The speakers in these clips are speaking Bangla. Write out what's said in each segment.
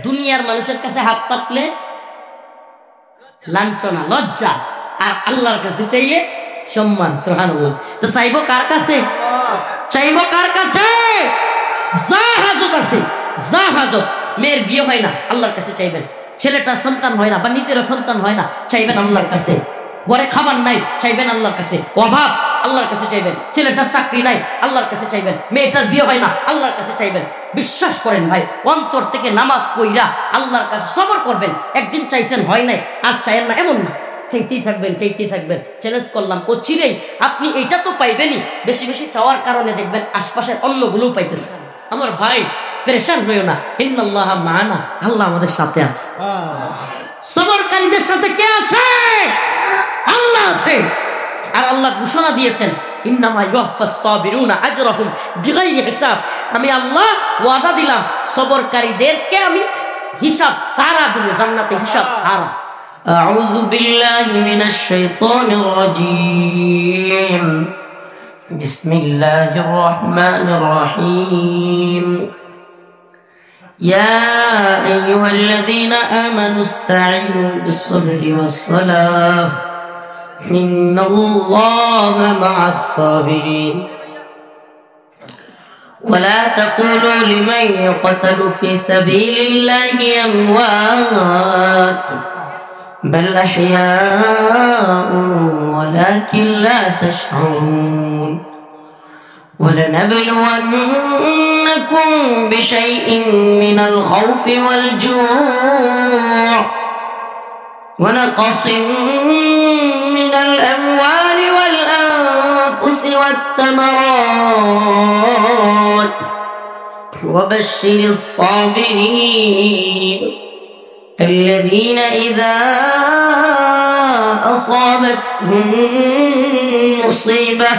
দুনিয়ার মানুষের কাছে হাত পাতলে লাঞ্ছনা, লজ্জা, আর আল্লাহর কাছে চাইলে সম্মান। সুবহানাল্লাহ। তো চাইবো কার কাছে? চাইবো কার কাছে? যা হাজত আছে, যা হাজত, মেয়ের বিয়ে হয় না, আল্লাহর কাছে চাইবেন। ছেলেটার সন্তান হয় না বা নিজেরও সন্তান হয় না, চাইবেন আল্লাহর কাছে। ঘরে খাবার নাই, চাইবেন আল্লাহর কাছে। অভাব, আল্লাহর কাছে চাইবেন। ছেলেটার চাকরি নাই, আল্লাহর কাছে চাইবেন। মেয়েটার বিয়ে হয় না, আল্লাহর কাছে চাইবেন। বিশ্বাস করেন ভাই, অন্তর থেকে নামাজ পড়া আল্লাহর কাছে সবর করবেন। একদিন চাইছেন হয় নাই, আর চাইেন না এমন না, চাইতেই থাকবেন, চাইতেই থাকবেন। চ্যালেঞ্জ করলাম, ও চিরেই আপনি এইটা তো পাইবেনই, বেশি বেশি চাওয়ার কারণে দেখবেন আশপাশের অন্যগুলোও পাইতেছে। আমার ভাই পেরেশান হইও না, ইন্নাল্লাহ মা'ানা, আল্লাহ আমাদের সাথে আছে। সবরকারীদের সাথে কে আছে? আল্লাহ আছে। আর আল্লাহ ঘোষণা দিয়েছেন, ইন্নামা ইউওয়াফাস সাবিরুনা আজরাহুম বিগাইরি হিসাব। আমি আল্লাহ ওয়াদা দিলাম সবরকারীদেরকে আমি হিসাব সারা দেব, জান্নাতে হিসাব সারা। আউযু বিল্লাহি মিনাশ শাইতানির রাজীম। বিসমিল্লাহির রহমানির রহিম। يا أيها الذين آمنوا استعينوا بالصبر والصلاة إن الله مع الصابرين ولا تقولوا لمن يقتل في سبيل الله أموات بل أحياء ولكن لا تشعرون ولنبلونكم بشيء من الخوف والجوع ونقص من الأموال والأنفس والثمرات وبشر الصابرين الذين إذا أصابتهم مصيبة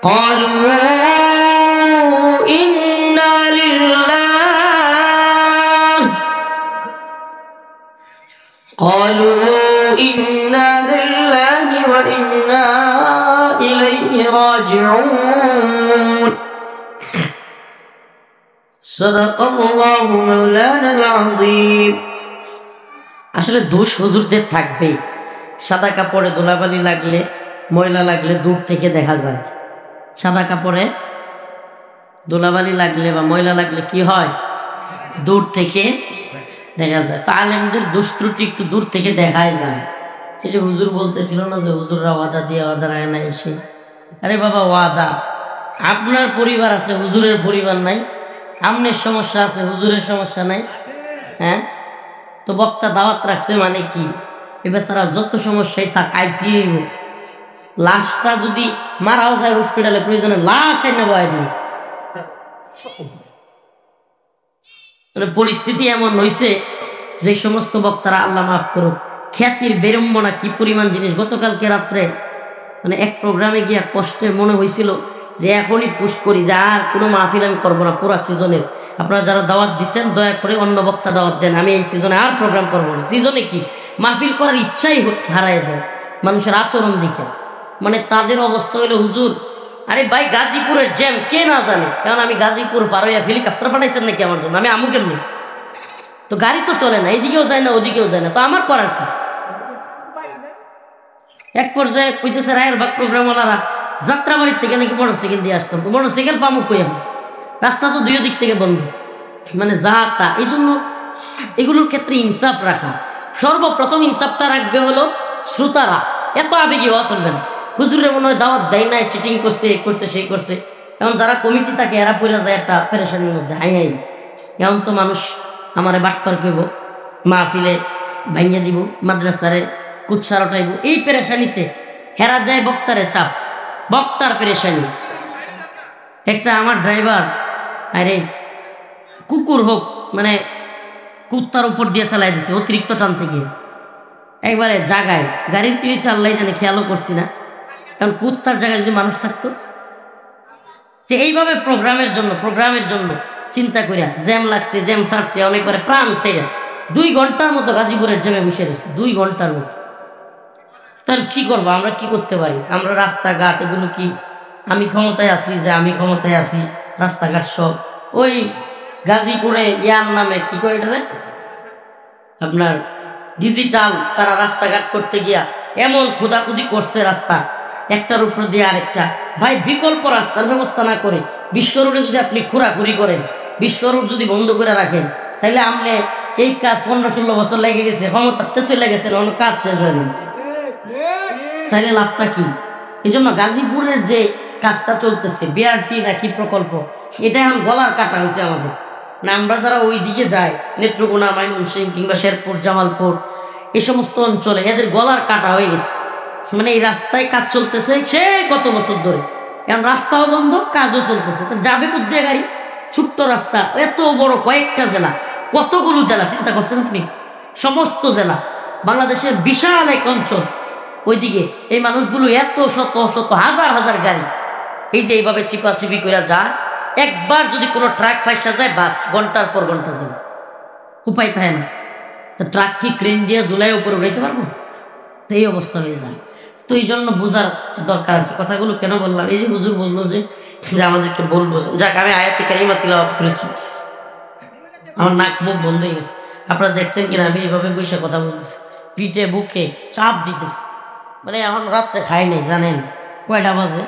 قالوا إنا لله وإنا إليه راجعون صدق الله مولانا العظيم। আসলে দোষ হুজুরদের থাকবে। সাদা কাপড়ে ধুলাবালি লাগলে, ময়লা লাগলে দূর থেকে দেখা যায়। সাদা কাপড়ে ধুলাবালি লাগলে বা ময়লা লাগলে কি হয়? দূর থেকে দেখা যায়। তো আলেমদের দোষ ত্রুটি একটু দূর থেকে দেখাই যায়। এই যে হুজুর বলতেছিল না যে হুজুররা ওয়াদা দিয়ে ওয়াদার আয় না এসে, আরে বাবা ওয়াদা, আপনার পরিবার আছে, হুজুরের পরিবার নাই। আমনের সমস্যা আছে, হুজুরের সমস্যা নাই। হ্যাঁ, তো বক্তা দাওয়াত রাখছে মানে কি? এ বেচারা যত সমস্যাই থাক আইতেই হোক। লাশটা যদি মারাও যায় হসপিটালে, প্রয়োজনে লাশ এনে বয় দিন। মানে পরিস্থিতি এমন হয়েছে যে সমস্ত বক্তারা, আল্লাহ মাফ করুক, খ্যাতির বেরম্বনা কি পরিমাণ জিনিস। গতকালকে রাত্রে মানে এক প্রোগ্রামে গিয়া কষ্টে মনে হয়েছিল যে এখনই পোস্ট করি যে আর কোনো মাহফিল আমি করবো না পুরা সিজনের। আপনারা যারা দাওয়াত দিচ্ছেন দয়া করে অন্য বক্তা দাওয়াত দেন, আমি এই সিজনে আর প্রোগ্রাম করবো না। সিজনে কি মাহফিল করার ইচ্ছাই হারায় যায় মানুষের আচরণ দেখে। মানে তাদের অবস্থা হইলো, হুজুর আরে ভাই গাজীপুরের জ্যাম কে না জানে, কারণ আমি গাজীপুর পার হইয়া হেলিকপ্টার পাঠাইছেন নাকি আমার জন্য? আমি আমু কেমনি? তো গাড়ি তো চলে না, এদিকেও যায় না ওদিকেও যায় না, তো আমার করার কি? এক পর্যায়ে কইতেছে রায়ের বাগ প্রোগ্রামওয়ালারা, যাত্রাবাড়ির থেকে নাকি মোটরসাইকেল দিয়ে আসতাম, তো মোটরসাইকেল পামু কই আমি? রাস্তা তো দুই দিক থেকে বন্ধ। মানে যা তা। এই জন্য এগুলোর ক্ষেত্রে ইনসাফ রাখা, সর্বপ্রথম ইনসাফটা রাখবে হলো শ্রোতারা। এত আবেগী হওয়া চলবে না। হুজুরের মনে হয় দাওয়াত দেয় নাই, চিটিং করছে, এ করছে, সেই করছে। এখন যারা কমিটি থাকে এরা পড়ে যায় একটা পেরেশানির মধ্যে। হাই হাই, এখন তো মানুষ আমারে বাটপার করব, মাহফিলে ভাঙিয়ে দিব, মাদ্রাসারে কুৎসার ওঠাইব, এই পেরেশানিতে হেরা দেয় বক্তারে চাপ, বক্তার পেরেশানি। একটা আমার ড্রাইভার, আরে কুকুর হোক মানে কুত্তার উপর দিয়ে চালাই দিছে অতিরিক্ত টানতে গিয়ে, একবারে জাগায় গাড়ির কি হয়েছে আল্লাহ জানে, খেয়ালও করছি না। কারণ কুত্তার জায়গায় যদি মানুষ থাকতো, যে এইভাবে প্রোগ্রামের জন্য চিন্তা করিয়া জ্যাম লাগছে, জ্যাম ছাড়ছে, অনেক করে প্রাণ ছেড়ে 2 ঘন্টার মতো গাজীপুরের জ্যামে বসে রয়েছে, 2 ঘন্টার মতো। তাহলে কি করবো আমরা? কি করতে পারি আমরা? রাস্তাঘাট এগুলো কি আমি ক্ষমতায় আছি যে আমি ক্ষমতায় আছি? রাস্তাঘাট সব ওই গাজীপুরে ইয়ার নামে কি করে এটা আপনার ডিজিটাল তারা রাস্তাঘাট করতে গিয়া এমন খোদাখুদি করছে রাস্তা একটার উপর দিয়ে আরেকটা। ভাই বিকল্প রাস্তার ব্যবস্থা না করে বিশ্ব রোডে যদি আপনি খোরাখুরি করেন, বিশ্ব রোড যদি বন্ধ করে রাখেন, তাহলে আপনি এই কাজ 15-16 বছর লেগে গেছে, ক্ষমতাতে চলে গেছেন, অন্য কাজ শেষ হয়ে যাবে, তাহলে লাভটা কি? এই জন্য গাজীপুরের যে কাজটা চলতেছে বিআরটি না কি প্রকল্প, এটা এখন গলার কাটা হয়েছে আমাদের না। আমরা যারা ওই দিকে যাই, নেত্রকোনা, ময়মনসিংহ কিংবা শেরপুর, জামালপুর, এই সমস্ত অঞ্চলে এদের গলার কাটা হয়ে গেছে। মানে এই রাস্তায় কাজ চলতেছে সে কত বছর ধরে, এখন রাস্তাও বন্ধ, কাজও চলতেছে, তো যাবে কোথায় গাড়ি? ছোট্ট রাস্তা, এত বড় কয়েকটা জেলা, কতগুলো জেলা চিন্তা করছেন আপনি? সমস্ত জেলা, বাংলাদেশের বিশাল এক অঞ্চল, ওইদিকে এই মানুষগুলো এত শত শত হাজার হাজার গাড়ি এই যে এইভাবে চিপাচিপি করে যায়। একবার যদি কোনো ট্রাক ফাইসা যায়, বাস ঘন্টার পর ঘন্টা যাবে, উপায় থাকে না। তো ট্রাক কি ক্রেন দিয়ে জুলাই উপরে উঠাইতে পারবো? তো এই অবস্থা হয়ে যায়। তো এই জন্য বোঝার দরকার আছে। কথাগুলো কেন বললাম, এই যে হুজুর বললো যে আমাদেরকে বলবো, যাক আমি আয়াতে কারিমা তিলাওয়াত করেছি, আমার নাক মুখ বন্ধ হয়ে গেছে। আপনারা দেখছেন কিনা আমি এইভাবে বসে কথা বলতেছি, পিঠে বুকে চাপ দিতেছি, মানে এখন রাত্রে খাই নাই, জানেন কয়টা বাজে?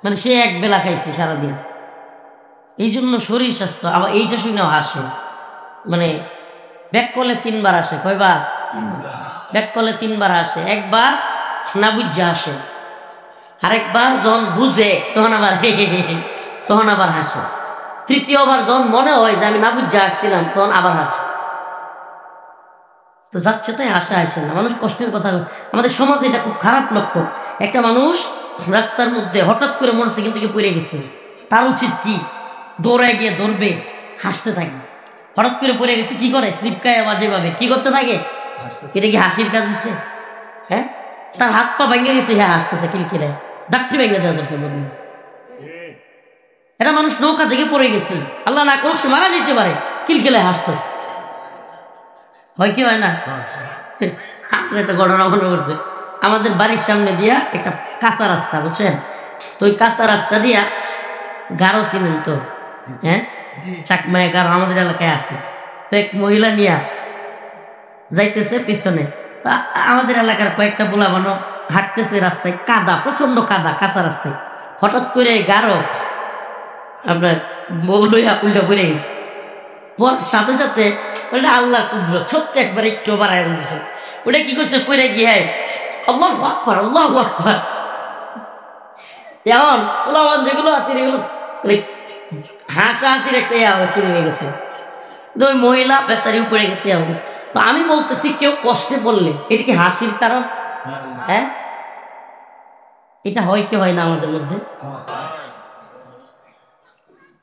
মানে সে এক বেলা খাইছে সারাদিন। এই জন্য শরীর স্বাস্থ্য। আবার এইটা শুনেও হাসে, মানে ব্যাক কলে 3 বার আসে, কয়বার? ব্যাক কলে 3 বার আসে। একবার না বুঝে আসে, আরেকবার যখন বুঝে তখন আবার তখন আবার হাসে, তৃতীয়বার যখন মনে হয় যে আমি না বুঝে আসছিলাম তখন আবার হাসে। তো যাচ্ছে তাই হাসা আসে না, মানুষ কষ্টের কথা। আমাদের সমাজে এটা খুব খারাপ লক্ষ্য। একটা মানুষ রাস্তার মধ্যে হঠাৎ করে মোটরসাইকেল থেকে পড়ে গেছে, তার উচিত কি? দৌড়ায় গিয়ে ধরবে, হাসতে থাকে। হঠাৎ করে পড়ে গেছে, কি করে? স্লিপ খায় বাজে ভাবে কি করতে থাকে? এটা কি হাসির কাজ হচ্ছে? হ্যাঁ, তার হাত পা ভেঙে গেছে, হ্যাঁ হাসতেছে কিলকিলে, ডাক্তি ভেঙে দেওয়া দরকার। এটা মানুষ নৌকা থেকে পড়ে গেছে, আল্লাহ না করুক সে মারা যেতে পারে, কিলকিলে হাসতেছে। হয় কি হয় না? আমরা একটা ঘটনা মনে করছে, আমাদের বাড়ির সামনে দিয়া একটা কাঁচা রাস্তা, বুঝছেন তো? ওই কাঁচা রাস্তা দিয়া গারো ছিলেন তো, হ্যাঁ চাকমায় গারো আমাদের এলাকায় আছে। তো এক মহিলা নিয়া যাইতেছে পিছনে, আমাদের এলাকার কয়েকটা পোলা বানো হাঁটতেছে রাস্তায়, কাদা, প্রচন্ড কাদা, কাঁচা রাস্তায়। হঠাৎ করে গারো আপনার বউ লইয়া উল্টা পড়ে গেছে। পর সাথে সাথে ওটা আল্লাহ কুদরত, সত্যি একবার একটু বাড়ায় বলতেছে। ওটা কি করছে? পড়ে গিয়ে আল্লাহু আকবার, আল্লাহু আকবার। এখন পোলাবান যেগুলো আছে এগুলো হাসা হাসির একটা শুরু হয়ে গেছে। তো ওই মহিলা বেচারিও পড়ে গেছে। এখন তো আমি বলতেছি, কেউ কষ্টে পড়লে এটা কি হাসির কারণ? হ্যাঁ, এটা হয় কি হয় না আমাদের মধ্যে?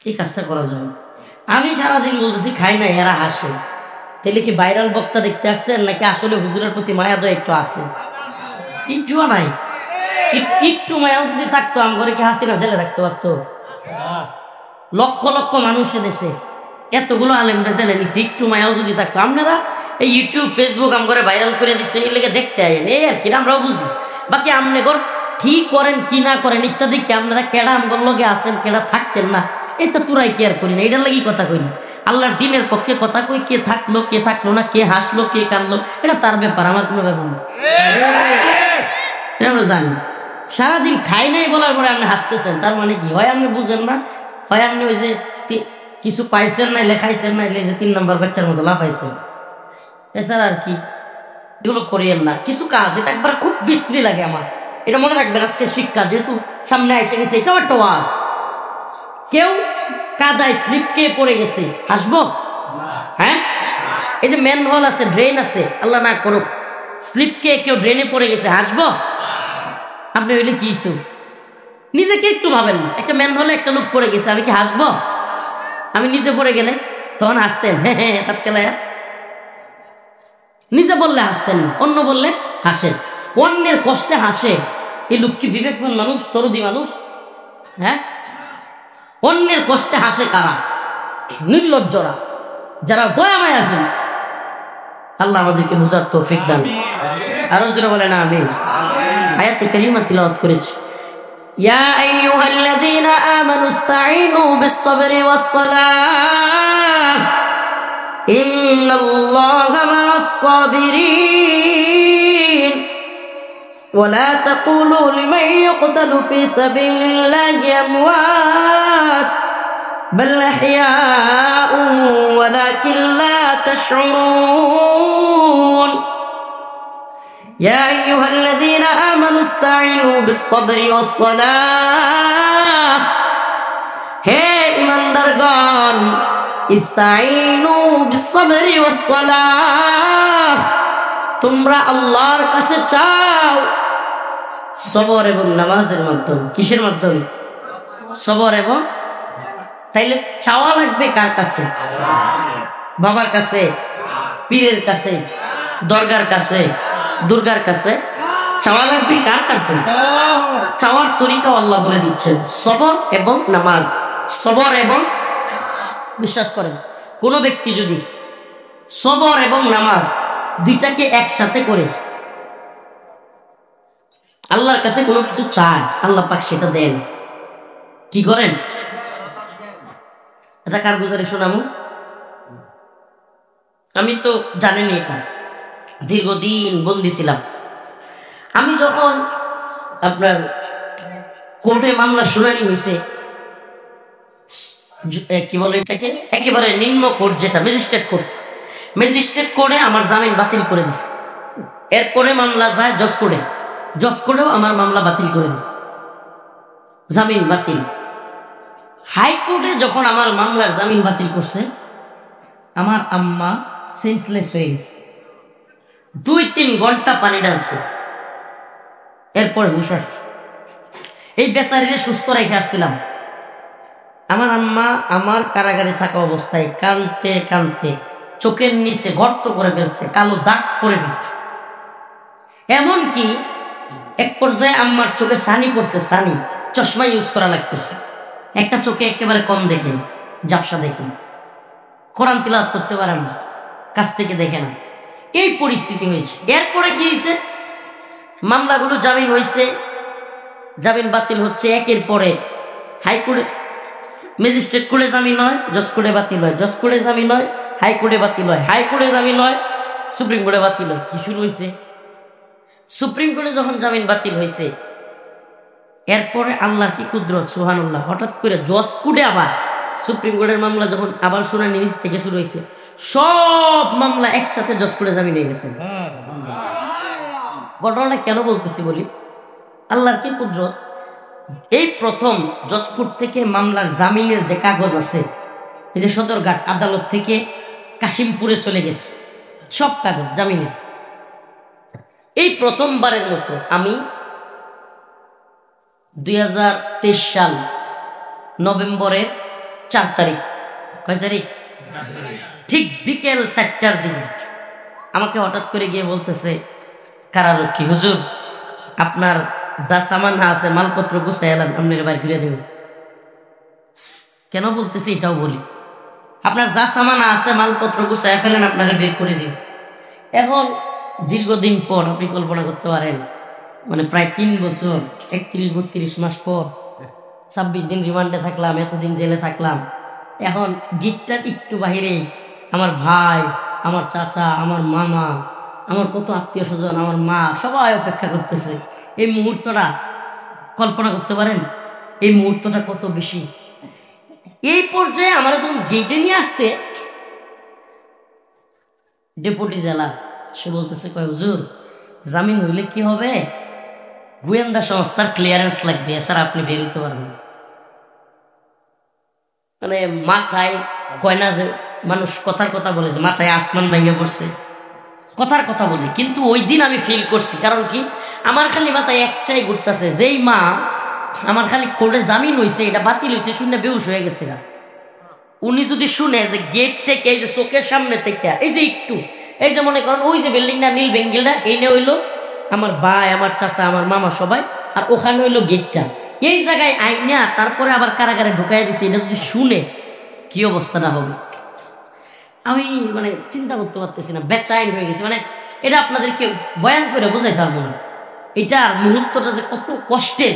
এই কাজটা করা যায়। আমি সারাদিন বলতেছি খাই না, এরা হাসে। তাহলে কি ভাইরাল বক্তা দেখতে আসছেন, নাকি আসলে হুজুরের প্রতি মায়া দয়া একটু আছে? একটুও নাই। একটু মায়া যদি থাকতো, আম ঘরে কি হাসিনা জেলে রাখতে পারতো? লক্ষ লক্ষ মানুষের দেশে এতগুলো আলেমরা জেলে নিচ্ছে, একটু মায়াও যদি থাকতো। আপনারা এই ইউটিউব ফেসবুক আম করে ভাইরাল করে দিচ্ছে, এই লেগে দেখতে আইন, এই আর কি আমরাও বুঝি। বাকি আমনে ঘর কি করেন কি না করেন ইত্যাদি কি আপনারা কেডা আমগর লগে আসেন, কেডা থাকতেন না, এটা তোরাই কেয়ার করি না। এটার লাগি কথা কই না, আল্লাহর দিনের পক্ষে কথা কই। কে থাকলো না, কে হাসলো কে কানলো, এটা তার ব্যাপার, আমার কোনো ব্যাপার না। আমরা জানি সারাদিন খাই নাই বলার পরে আপনি হাসতেছেন, তার মানে কি? হয় আপনি বুঝেন না, হয় আপনি ওই যে কিছু পাইছেন না, লেখাইছেন না, যে 3 নম্বর বাচ্চার মতো লাফাইছেন। এছাড়া আর কি এগুলো করিয়েন না। কিছু কাজ এটা একবার খুব বিশ্রী লাগে আমার, এটা মনে রাখবেন। আজকে শিক্ষা যেহেতু সামনে এসে গেছে, এটাও একটা ওয়াজ। কেউ কাদায় স্লিপ কে পড়ে গেছে, হাসবো? হ্যাঁ, এই যে ম্যান হল আছে, ড্রেন আছে, আল্লাহ না করুক স্লিপ কে কেউ ড্রেনে পড়ে গেছে, হাসবো? আপনি ওইটা কি? তো নিজেকে একটু ভাবেন না, একটা ম্যান হলে একটা লোক পড়ে গেছে, আমি কি হাসবো? আমি নিজে পড়ে গেলে তখন হাসতেন, হ্যাঁ হ্যাঁ তাৎকালায়। নিজে বললে হাসতেন না, অন্য বললে হাসেন। অন্যের কষ্টে হাসে, এই লোক কি বিবেকবান মানুষ, তরুদি মানুষ? হ্যাঁ, অন্যের কষ্টে হাসে কারা? নির্লজ্জরা, যারা দয়া মায়া দিন। আল্লাহ আমাদেরকে বুঝার তৌফিক দান। আরো জোরে বলেন আমিন। আয়াতে কারিমা তিলাওয়াত করেছি। ইয়া আইয়ুহাল্লাযীনা আমানু ইসতাঈনু বিস-সাবরি ওয়াস-সালাহ ইন্নাল্লাহা মা'আস-সাবিরিন ওয়া লা তাকুলু লিমান ইউকতালু ফী সাবিলিল্লাহি আমওয়াত বাল আহইয়াউন ওয়ালাকিন লা তাশউরুন يا أيها الذين آمنوا استعينوا بالصبر والصلاة হে ঈমানদারগণ ইস্তাঈনু বিস-সাবরি ওয়াস-সালাহ তোমরা আল্লাহর কাছে চাও সবর এবং নামাজের মাধ্যমে। কিসের মাধ্যমে? সবর এবং। তাইলে চাওয়া লাগবে কার কাছে? বাবার কাছে, পীরের কাছে, দরগার কাছে, দুর্গার কাছে? চাওয়া লাগবে কার কাছে? চাওয়ার তরিকা আল্লাহ বলে দিচ্ছেন, সবর এবং নামাজ। সবর এবং, বিশ্বাস করেন কোন ব্যক্তি যদি সবর এবং নামাজ দুইটাকে একসাথে করে আল্লাহর কাছে কোনো কিছু চায়, আল্লাহ পাক সেটা দেন। কি করেন? এটা কার গুজারে শোনামু? আমি তো জানেনি, এটা দীর্ঘদিন বন্দী ছিলাম। আমি যখন আপনার কোর্টে মামলা শুনানি হয়েছে, কি বলে এটাকে, একেবারে নিম্ন কোর্ট যেটা ম্যাজিস্ট্রেট কোর্ট, ম্যাজিস্ট্রেট কোর্টে আমার জামিন বাতিল করে দিছে। এরপরে মামলা যায় জজ কোর্টে, জজ কোর্টেও আমার মামলা বাতিল করে দিছে, জামিন বাতিল। হাইকোর্টে যখন আমার মামলার জামিন বাতিল করছে, আমার আম্মা সেন্সলেস হয়ে গেছে, 2-3 ঘন্টা পানি ডালছে, এরপরে হুঁশ আসছে। এই বেচারিরে সুস্থ রেখে আসছিলাম। আমার আম্মা আমার কারাগারে থাকা অবস্থায় কাঁদতে কাঁদতে চোখের নিচে গর্ত করে ফেলছে, কালো দাগ পড়ে ফেলছে। এমনকি এক পর্যায়ে আম্মার চোখে ছানি পড়ছে, ছানি, চশমা ইউজ করা লাগতেছে। একটা চোখে একেবারে কম দেখেন, ঝাপসা দেখেন, কোরআন তিলাওয়াত করতে পারেন না, কাছ থেকে দেখে না। এই পরিস্থিতি হয়েছে। এরপরে কি হয়েছে? মামলাগুলো জামিন হয়েছে, জামিন বাতিল হচ্ছে একের পরে। হাইকোর্টে, ম্যাজিস্ট্রেট কোর্টে জামিন হয়, জজ কোর্টে বাতিল হয়, জজ কোর্টে জামিন হয়, হাইকোর্টে বাতিল হয়, হাইকোর্টে জামিন হয়, সুপ্রিম কোর্টে বাতিল হয়। কি শুরু হয়েছে? সুপ্রিম কোর্টে যখন জামিন বাতিল হয়েছে, এরপরে আল্লাহর কি কুদরত, সুবহানাল্লাহ, হঠাৎ করে জজ কোর্টে আবার সুপ্রিম কোর্টের মামলা যখন আবার শুনানি নিজ থেকে শুরু হয়েছে, সব মামলা একসাথে জজ কোর্টে জামিন হয়ে গেছে। ঘটনাটা কেন বলতেছি বলি, আল্লাহর কি কুদরত। এই প্রথম জজ কোর্ট থেকে মামলার জামিনের যে কাগজ আছে, এই যে সদরঘাট আদালত থেকে কাশিমপুরে চলে গেছে সব কাগজ জামিনের। এই প্রথমবারের মতো আমি 2023 সাল নভেম্বরের 4 তারিখ, কয় তারিখ? ঠিক বিকেল 4টার দিকে আমাকে হঠাৎ করে গিয়ে বলতেছে কারারক্ষী, হুজুর আপনার যা সামান আছে মালপত্র গুছাই এলাম, আপনার বাড়ি ঘুরে দেব। কেন বলতেছি এটাও বলি, আপনার যা সামান আছে মালপত্র গুছাই ফেলেন, আপনাকে বের করে দিব। এখন দীর্ঘদিন পর আপনি কল্পনা করতে পারেন, মানে প্রায় 3 বছর 31-32 মাস পর 26 দিন রিমান্ডে থাকলাম, এতদিন জেলে থাকলাম। এখন গেটটার একটু বাহিরে আমার ভাই, আমার চাচা, আমার মামা, আমার কত আত্মীয় স্বজন, আমার মা, সবাই অপেক্ষা করতেছে। এই মুহূর্তটা কল্পনা করতে পারেন, এই মুহূর্তটা কত বেশি। এই পর্যায়ে আমরা যখন গেটে নিয়ে আসছে, ডেপুটি জেলা সে বলতেছে, কয় হুজুর জামিন হইলে কি হবে, গোয়েন্দা সংস্থার ক্লিয়ারেন্স লাগবে, স্যার আপনি বের হইতে পারবেন। মানে মাথায় কয় না, যে মানুষ কথার কথা বলে যে মাথায় আসমান ভেঙে পড়ছে, কথার কথা বলি। কিন্তু ওই দিন আমি ফিল করছি, কারণ কি আমার খালি মাথায় একটাই ঘুরতেছে, যেই মা আমার খালি কোর্টে জামিন হয়েছে, এটা বাতিল হয়েছে শুনে বেহুশ হয়ে গেছে না। উনি যদি শুনে যে গেট থেকে, এই যে চোখের সামনে থেকে, এই যে একটু, এই যে মনে করেন ওই যে বিল্ডিংটা নীল বেঙ্গেলটা, এই নিয়ে হইলো আমার ভাই, আমার চাচা, আমার মামা সবাই, আর ওখানে হইলো গেটটা, এই জায়গায় আইনা তারপরে আবার কারাগারে ঢুকাই দিচ্ছে, এটা যদি শুনে কি অবস্থাটা হবে। আমি মানে চিন্তা করতে পারতেছি না, বেচাইন হয়ে গেছি। মানে এটা আপনাদেরকে বয়ান করে বোঝাইতে পারবো না, এটার মুহূর্তটা যে কত কষ্টের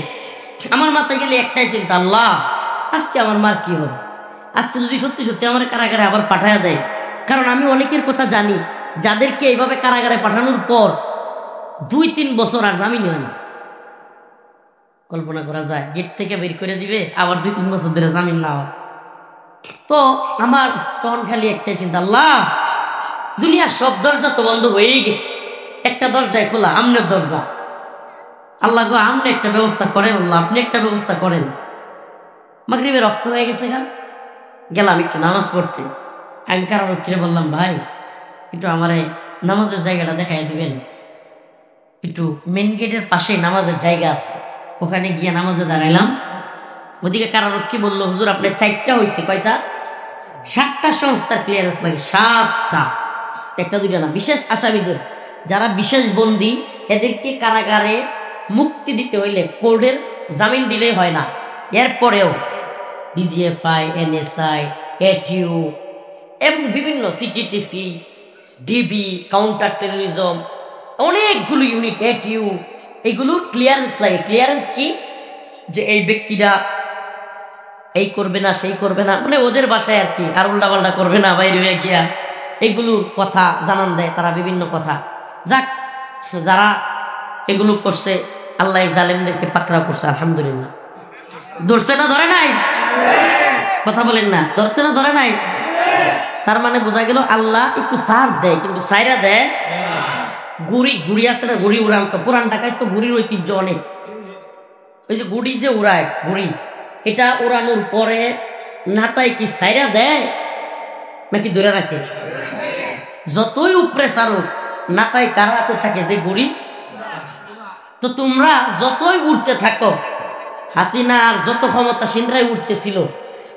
আমার মাথায় গেলে একটাই চিন্তা, আল্লাহ আজকে আমার মার কি হবে, আজকে যদি সত্যি সত্যি আমার কারাগারে আবার পাঠায়া দেয়। কারণ আমি অনেকের কথা জানি যাদেরকে এইভাবে কারাগারে পাঠানোর পর 2-3 বছর আর জামিন হয় না। কল্পনা করা যায়, গেট থেকে বের করে দিবে, আবার 2-3 বছর ধরে জামিন না হয়। তো আমার তখন খালি একটাই চিন্তা, আল্লাহ দুনিয়ার সব দরজা তো বন্ধ হয়েই গেছে, একটা দরজায় খোলা, আমনের দরজা। আল্লাহ গো আপনি একটা ব্যবস্থা করেন, আল্লাহ আপনি একটা ব্যবস্থা করেন। মাগরিবে রক্ত হয়ে গেছে, গেলাম একটু নামাজ পড়তে। আমি কারারক্ষীরে বললাম, ভাই একটু আমার নামাজের জায়গাটা দেখাই দিবেন। একটু মেন গেটের পাশে নামাজের জায়গা আছে, ওখানে গিয়ে নামাজে দাঁড়াইলাম। ওদিকে কারারক্ষী বললো, হুজুর আপনার 4টা হয়েছে। কয়টা? 7টা সংস্থার ক্লিয়ারেন্স লাগে। 7টা, 1-2টা না। বিশেষ আসামিদের, যারা বিশেষ বন্দী, এদেরকে কারাগারে মুক্তি দিতে হইলে কোর্টের জামিন দিলেই হয় না। এরপরেও ডিজিএফআই, এনএসআই, এটিইউ এবং বিভিন্ন সিটিটিসি, ডিবি, কাউন্টার টেরোরিজম, অনেকগুলো ইউনিট, এটিইউ, এগুলো ক্লিয়ারেন্স লাগে। ক্লিয়ারেন্স কি? যে এই ব্যক্তিরা এই করবে না, সেই করবে না, মানে ওদের বাসায় আর কি, আর উল্টাপাল্টা করবে না বাইরে হয়ে গিয়া, এগুলোর কথা জানান দেয় তারা, বিভিন্ন কথা। যাক, যারা এগুলো করছে, আল্লাহ জালেমদেরকে পাকড়াও করছে, আলহামদুলিল্লাহ। ধরছে না ধরে নাই? কথা বলেন না, ধরছে না ধরে নাই? তার মানে বোঝা গেল আল্লাহ একটু সার দেয়, কিন্তু সাইরা দেয়। গুড়ি আছে না, গুড়ি উড়ান, তো পুরান ঢাকায় তো গুড়ির ঐতিহ্য অনেক। ওই যে গুড়ি যে উড়ায়, গুড়ি, এটা উড়ানোর পরে নাটাই কি সাইরা দেয় নাকি ধরে রাখে? যতই উপরে সারুক, নাটাই কার হাতে থাকে? যে গুড়ি। তো তোমরা যতই উঠতে থাকো, হাসিনার যত ক্ষমতাসীনরাই উঠতেছিল,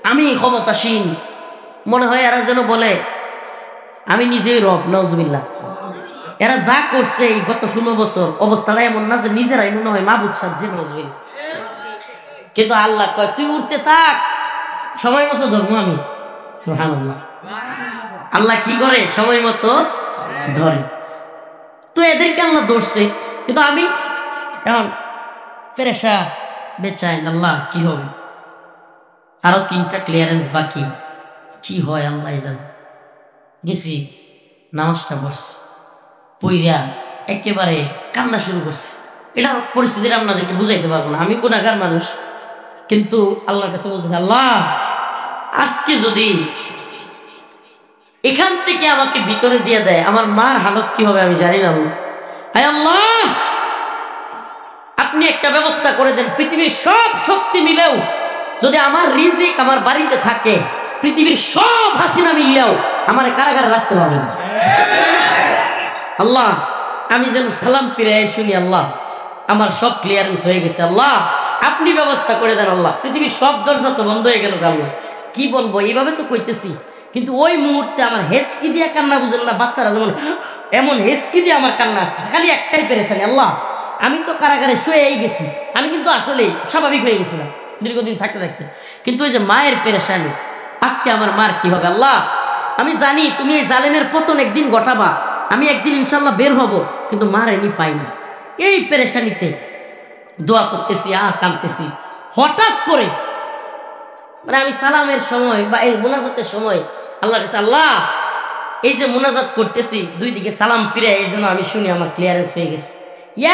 আমি ক্ষমতাসীন মনে হয়, এরা যেন বলে আমি নিজেই রব, নাউজুবিল্লাহ। এরা যা করছে এই গত 16 বছর, অবস্থাটা এমন না যে নিজেরাই মনে হয় মাহবুব সাজ্জে, নাউজুবিল্লাহ। কিন্তু আল্লাহ কয় তুই উঠতে থাক, সময় মতো ধরবো আমি। সুবহানাল্লাহ। আল্লাহ কি করে? সময় মতো ধরে। তো এদেরকে আল্লাহ ধরছে, কিন্তু আমি এখন পেরেশা, বেচাইন, আল্লাহ কি হবে? আরো 3টা ক্লিয়ারেন্স বাকি, কি হয় আল্লাহ জানে। গেছি, নামাজটা পড়ছি, পইরা একেবারে কান্না শুরু করছি। এটা পরিস্থিতিটা আপনাদেরকে বুঝাইতে পারবো না, আমি গুনাহগার মানুষ। কিন্তু আল্লাহর কাছে বলতেছি, আল্লাহ আজকে যদি এখান থেকে আমাকে ভিতরে দিয়ে দেয়, আমার মার হালত কি হবে আমি জানি না। আল্লাহ আপনি একটা ব্যবস্থা করে দেন। পৃথিবীর সব শক্তি মিলেও যদি আমার রিজিক আমার বাড়িতে থাকে, পৃথিবীর সব হাসিনা মিলেও আমার কারাগারে রাখতে হবে না। আল্লাহ আমি যেন সালাম ফিরে শুনি, আল্লাহ আমার সব ক্লিয়ারেন্স হয়ে গেছে, আল্লাহ আপনি ব্যবস্থা করে দেন। আল্লাহ পৃথিবীর সব দরজা তো বন্ধ হয়ে গেল। আল্লাহ কি বলবো, এইভাবে তো কইতেছি, কিন্তু ওই মুহূর্তে আমার হেঁচকি দিয়ে কান্না, বুঝেন না, বাচ্চারা যেমন এমন হেঁচকি দিয়ে আমার কান্না আসতেছে। খালি একটাই পেরেছেন, আল্লাহ আমি তো কারাগারে শুয়েই গেছি, আমি কিন্তু আসলে স্বাভাবিক হয়ে গেছিলাম দীর্ঘদিন থাকতে থাকতে, কিন্তু ওই যে মায়ের পেরেশানি, আজকে আমার মার কি হবে? আল্লাহ আমি জানি তুমি এই জালেমের পতন একদিন ঘটাবা, আমি একদিন ইনশাল্লাহ বের হব, কিন্তু মার এমনি পাই না। এই পেরেশানিতে দোয়া করতেছি আর কাঁদতেছি। হঠাৎ করে মানে আমি সালামের সময় বা এই মুনাজাতের সময় আল্লাহর কাছে, আল্লাহ এই যে মুনাজাত করতেছি, 2 দিকে সালাম ফিরে এই জন্য আমি শুনি আমার ক্লিয়ারেন্স হয়ে গেছে।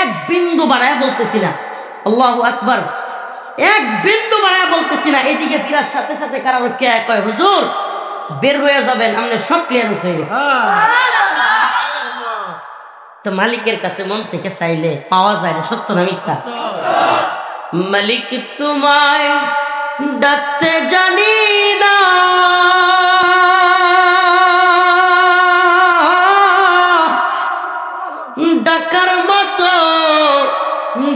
এক বিন্দু বাড়ায় বলতেছি না আল্লাহু আকবার, এক বিন্দু বাড়ায় বলতেছি না। এদিকে ফিরার সাথে সাথে কারারক্ষী কয়, হুজুর বের হয়ে যাবেন, আমাদের সব ক্লিয়ারেন্স হয়ে গেছে। তো মালিকের কাছে মন থেকে চাইলে পাওয়া যায় না, সত্য না মিথ্যা? মালিক তোমায় ডাকতে জানি না, ডাকার মতো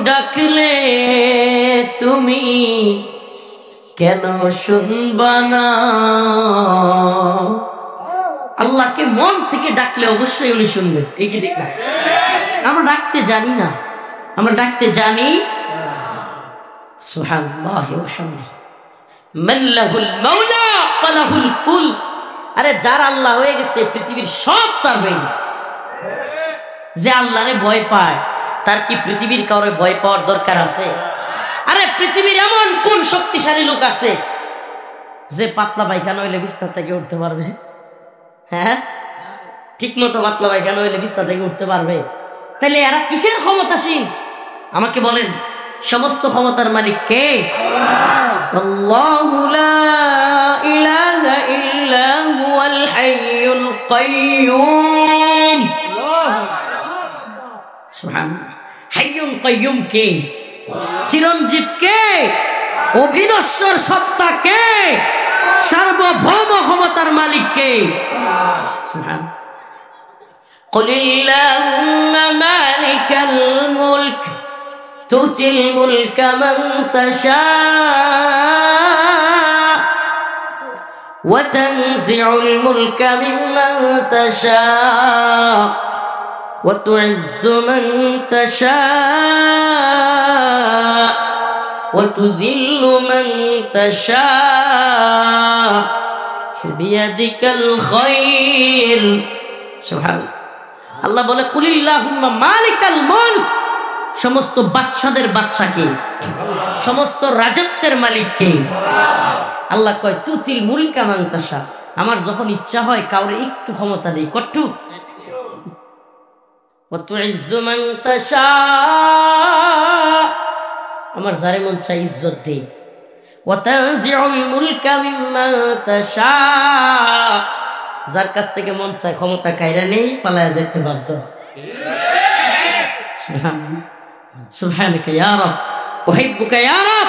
ডাকলে তুমি কেন শুনবা না? আল্লাহকে মন থেকে ডাকলে অবশ্যই উনি শুনবেন, ঠিকই ঠিক না? আমরা ডাকতে জানি না, আমরা ডাকতে জানি। সুবহানাল্লাহি ওয়া বিহামদিহি মাল্লাহুল মাওলা ফালাহুল কুল। আরে যার আল্লাহ হয়ে গেছে পৃথিবীর সব তার হয়ে গেছে। যে আল্লাহরে ভয় পায় তার কি পৃথিবীর কাউরে ভয় পাওয়ার দরকার আছে? আরে পৃথিবীর এমন কোন শক্তিশালী লোক আছে যে পাতলা পায়খানা হইলে বিছনা থেকে উঠতে পারবে? হ্যাঁ, ঠিক মতো পাতলা পায়খানা হইলে বিছনা থেকে উঠতে পারবে? তাহলে এরা কিসের ক্ষমতাসীন? আমাকে বলেন, সমস্ত ক্ষমতার মালিক কে? আল্লাহু লা ইলাহা ইল্লা হুয়াল হাইয়ুল কাইয়্যুম। সুবহানাল্লাহ। হাইয়ুল কাইয়্যুম কে? চিরঞ্জীব কে? অবিনশ্বর সত্তা কে? সার্বভৌম ক্ষমতার মালিক কে? সুবহানাল্লাহ। কুলিল্লাহুম্মা মালিকাল মুলক তুতিল মুলকা মান তাশা ওয়া তানজিউল মুলকা মিম্মান তাশা ওয়া তুইজ্জু মান তাশা ওয়া তুযিল্লু মান তাশা বিয়াদিকাল খায়র। সুবহানাল্লাহ। আল্লাহ বলে কুলিল্লাহুম্মা মালিকাল মুলক, সমস্ত বাদশাদের বাদশা কে? সমস্ত রাজত্বের মালিক কে? আল্লাহ কয় তুতিল মুলকা মান তাশা, আমার যখন ইচ্ছা হয় কাউরে একটু ক্ষমতা দেই, কট্টু। ওয়া তুইজ্জু মান তাশা, আমার যারে মন চাই ইজ্জত দেই। ওয়া তানজিউল মুলকা মিম্মান তাশা, যার কাছ থেকে মন চায় ক্ষমতা কাইরা নেই, পালায়া যেতে বাধ্য। সুবহানাকা ইয়া রব, উহিব্বুকা ইয়া রব।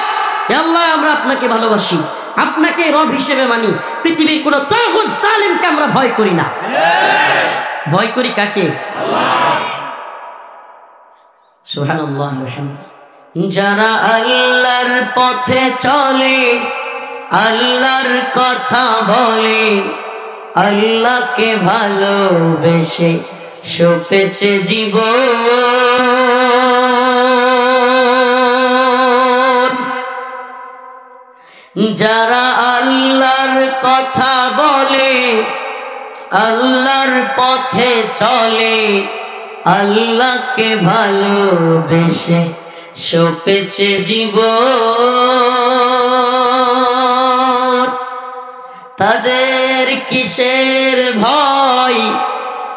ইয়া আল্লাহ, আমরা আপনাকে ভালোবাসি, আপনাকে রব হিসেবে মানি। পৃথিবীর কোন তাগুত জালিমকে আমরা ভয় করি না। ভয় করি কাকে? সুবহানাল্লাহ ওয়া বিহামদিহি। যারা আল্লাহর পথে চলে, আল্লাহর কথা বলে, আল্লাহকে ভালোবেসে সপেছে জীবন। যারা আল্লাহর কথা বলে, আল্লাহর পথে চলে, আল্লাহকে ভালোবেসে সপেছে জীবন। তাদের কিসের ভয়,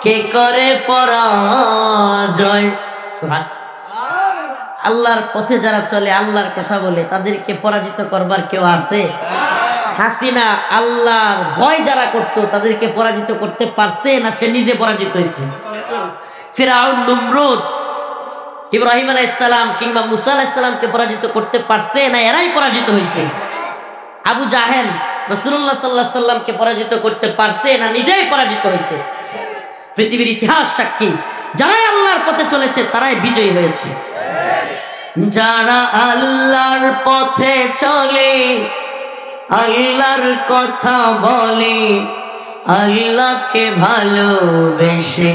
কে করে পরাজয়? আল্লাহর পথে যারা চলে, আল্লাহর কথা বলে, তাদেরকে পরাজিত করবার কেউ আছে? হাসিনা আল্লাহর ভয় যারা করতো তাদেরকে পরাজিত করতে পারছে না সে নিজে পরাজিত হয়েছে? ফিরআউন, নমরুদ, ইব্রাহিম আলাইহিস সালাম কিংবা মুসা আলাইহিস সালামকে পরাজিত করতে পারছে না এরাই পরাজিত হয়েছে? আবু জাহেল রাসূলুল্লাহ সাল্লাল্লাহু আলাইহি সাল্লামকে পরাজিত করতে পারছে না নিজেই পরাজিত হয়েছে? পৃথিবীর ইতিহাস সাক্ষী, যারাই আল্লাহর পথে চলেছে তারাই বিজয়ী হয়েছে। যারা আল্লাহর পথে চলে, আল্লাহর কথা বলে, আল্লাহকে ভালোবেসে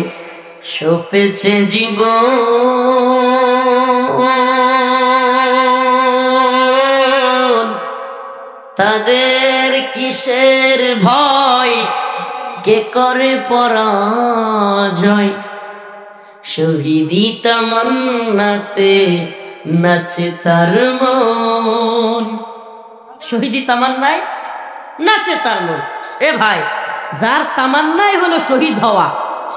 সপেছে জীবন। তাদের কিসের ভয়, কে করে পরাজয়? শহীদি তামান্নাতে নাচে তার মন। শহীদি তামান্নায় নাচে তার মন। এ ভাই, যার তামান্নাই হলো শহীদ হওয়া,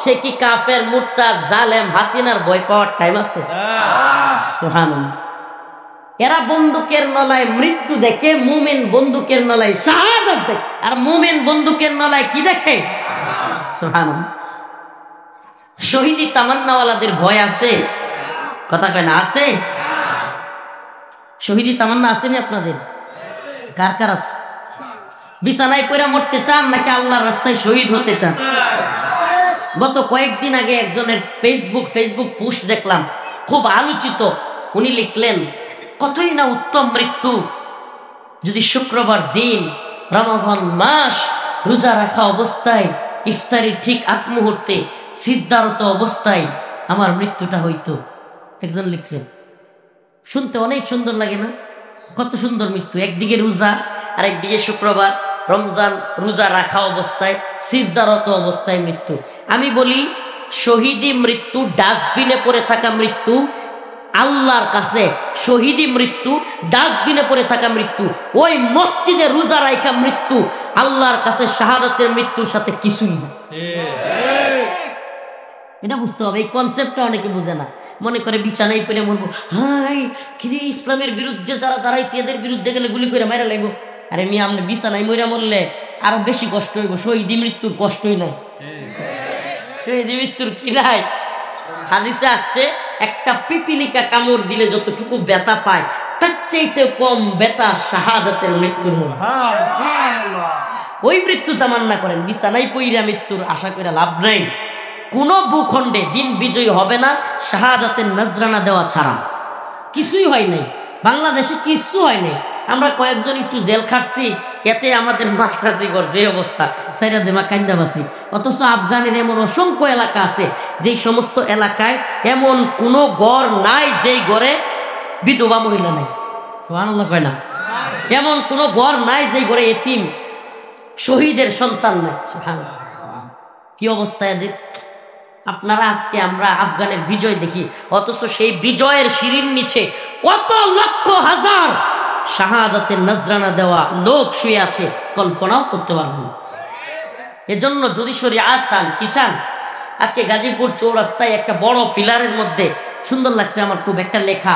সে কি কাফের, মুরতাদ, জালেম, হাসিনার ভয় পাওয়ার টাইম আছে? সুবহানাল্লাহ। এরা বন্দুকের নলায় মৃত্যু দেখে, মুমিন বন্দুকের নলায় শাহাদাত দেখে। আর মুমিন বন্দুকের নলায় কি দেখে? সুবহানাল্লাহ। শহীদি তামান্নাওয়ালাদের ভয় আছে? কথা কয় না? আছে? শহীদি তামান্না আসেনি আপনাদের? কার কার আছে? বিছানায় পড়ে মরতে চান নাকি আল্লাহর রাস্তায় শহীদ হতে চান? গত কয়েকদিন আগে একজনের ফেসবুক পোস্ট দেখলাম, খুব আলোচিত। উনি লিখলেন, কতই না উত্তম মৃত্যু যদি শুক্রবার দিন, রমজান মাস, রোজা রাখা অবস্থায়, ইফতারির ঠিক আগ মুহূর্তে, সিজদারত অবস্থায় আমার মৃত্যুটা হইতো। একজন লিখলেন, শুনতে অনেক সুন্দর লাগে না? কত সুন্দর মৃত্যু, একদিকে রোজা আর একদিকে শুক্রবার, রমজান রোজা রাখা অবস্থায়, সিজদারত অবস্থায় মৃত্যু। আমি বলি, শহীদি মৃত্যু, ডাস্টবিনে পড়ে থাকা মৃত্যু আল্লাহর কাছে শহীদি মৃত্যু, ডাস্টবিনে পড়ে থাকা মৃত্যু, ওই মসজিদে রোজা রাখা মৃত্যু আল্লাহর কাছে শাহাদাতের মৃত্যুর সাথে কিছুই না। এটা বুঝতে হবে, এই কনসেপ্টটা অনেকে বুঝে না, মনে করে বিছানায় পড়ে মরবো, হাই কিরে ইসলামের বিরুদ্ধে যারা দাঁড়াইছে এদের বিরুদ্ধে গেলে গুলি করে মারা লাগবো। আরে মিয়া, আপনি বিছানায় মরে মরলে আরো বেশি কষ্ট হইব, শহীদি মৃত্যুর কষ্টই নাই। শহীদি মৃত্যুর কি নাই? হাদিসে আসছে একটা পিপিলিকা কামড় দিলে যতটুকু ব্যথা পায় তার চাইতে কম ব্যথা শাহাদাতের মৃত্যুর মধ্যে। ওই মৃত্যু তামান্না করেন, বিছানায় পইরা মৃত্যুর আশা করে লাভ নাই। কোন ভূখণ্ডে দিন বিজয়ী হবে না শাহাদাতের নজরানা দেওয়া ছাড়া। কিছুই হয় নাই বাংলাদেশে, কিছু হয় নাই। আমরা কয়েকজন একটু জেল খাটছি, এতে আমাদের মাছাছি করছে এই অবস্থা, সাইরা দেমা কান্দাবাসি। অথচ আফগানের এমন অসংখ্য এলাকা আছে যেই সমস্ত এলাকায় এমন কোনো ঘর নাই যেই ঘরে বিধবা মহিলা নাই। সুবহানাল্লাহ কয় না? এমন কোনো ঘর নাই যেই ঘরে এতিম শহীদের সন্তান নাই। সুবহানাল্লাহ, কি অবস্থা এদের। আপনারা আজকে আমরা আফগানের বিজয় দেখি, অথচ সেই বিজয়ের সিঁড়ির নিচে কত লক্ষ হাজার শাহাদাতের নজরানা দেওয়া লোক শুয়ে আছে, কল্পনাও করতে পারবেন না। এজন্য যদি শরিয়াত চান, কি চান? আজকে গাজীপুর চৌরাস্তায় একটা বড় ফিলারের মধ্যে সুন্দর লাগছে আমার খুব একটা লেখা